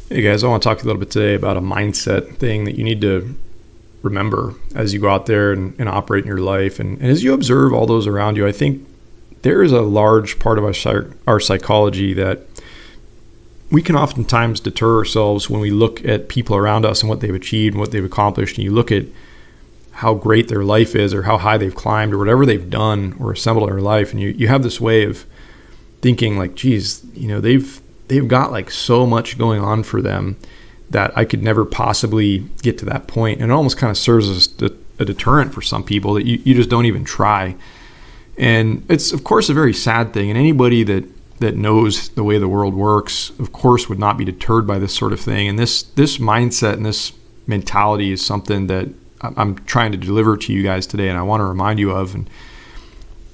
Hey guys, I want to talk to you a little bit today about a mindset thing that you need to remember as you go out there and operate in your life. And as you observe all those around you, I think there is a large part of our psychology that we can oftentimes deter ourselves when we look at people around us and what they've achieved and what they've accomplished. And you look at how great their life is or how high they've climbed or whatever they've done or assembled in their life. And you have this way of thinking like, geez, they've got like so much going on for them that I could never possibly get to that point. And it almost kind of serves as a deterrent for some people that you just don't even try. And it's, of course, a very sad thing. And anybody that knows the way the world works, of course, would not be deterred by this sort of thing. And this mindset and this mentality is something that I'm trying to deliver to you guys today, and I want to remind you of. And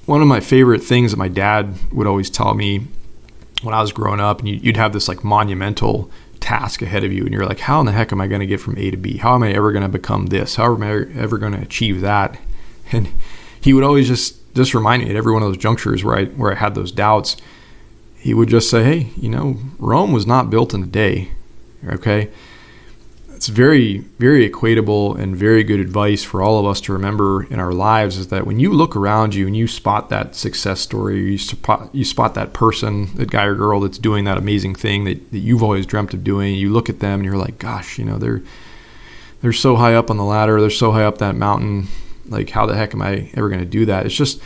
one of my favorite things that my dad would always tell me when I was growing up, and you'd have this like monumental task ahead of you, and you're like, how in the heck am I going to get from A to B? How am I ever going to become this? How am I ever going to achieve that? And he would always just remind me at every one of those junctures where I had those doubts. He would just say, hey, Rome was not built in a day. Okay. It's very, very equatable and very good advice for all of us to remember in our lives, is that when you look around you and you spot that success story, or you spot that person, that guy or girl that's doing that amazing thing that you've always dreamt of doing, you look at them and you're like, gosh, they're so high up on the ladder, they're so high up that mountain, like how the heck am I ever going to do that? It's just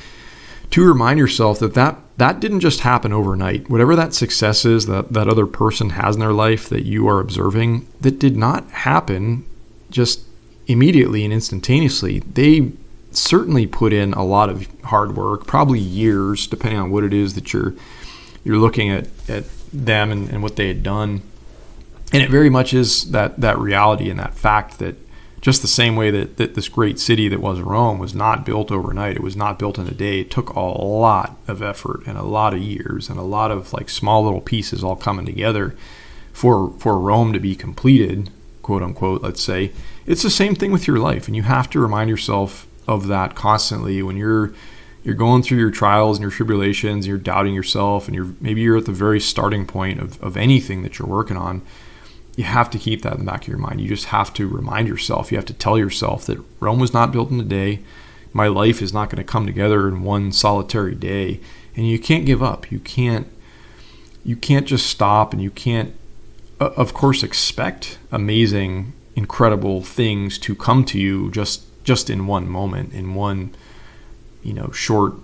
to remind yourself that didn't just happen overnight. Whatever that success is that other person has in their life that you are observing, that did not happen just immediately and instantaneously. They certainly put in a lot of hard work, probably years, depending on what it is that you're looking at them and what they had done. And it very much is that reality and that fact that just the same way that this great city that was Rome was not built overnight. It was not built in a day. It took a lot of effort and a lot of years and a lot of like small little pieces all coming together for Rome to be completed, quote unquote, let's say. It's the same thing with your life. And you have to remind yourself of that constantly when you're going through your trials and your tribulations, you're doubting yourself, and maybe you're at the very starting point of anything that you're working on. You have to keep that in the back of your mind. You just have to remind yourself. You have to tell yourself that Rome was not built in a day. My life is not going to come together in one solitary day. And you can't give up. You can't just stop, and you can't, of course, expect amazing, incredible things to come to you just in one moment, in one, short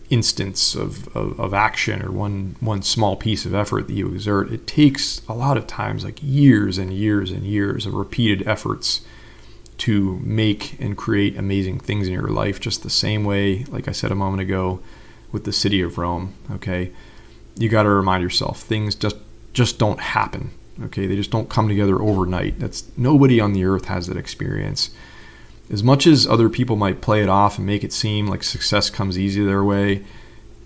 instance of action, or one small piece of effort that you exert. It takes a lot of times, like years and years and years of repeated efforts to make and create amazing things in your life, just the same way, like I said a moment ago, with the city of Rome. Okay, you got to remind yourself, things just don't happen. Okay, they just don't come together overnight. Nobody on the earth has that experience. As much as other people might play it off and make it seem like success comes easy their way,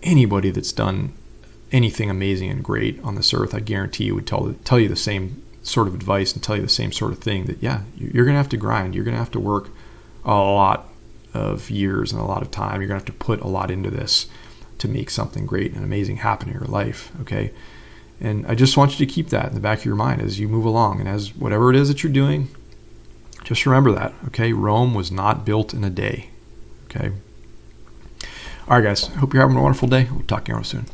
anybody that's done anything amazing and great on this earth, I guarantee you would tell you the same sort of advice and tell you the same sort of thing, that you're going to have to grind. You're going to have to work a lot of years and a lot of time. You're going to have to put a lot into this to make something great and amazing happen in your life. Okay. And I just want you to keep that in the back of your mind as you move along, and as whatever it is that you're doing, just remember that, okay? Rome was not built in a day, okay? All right, guys. Hope you're having a wonderful day. We'll talk to you soon.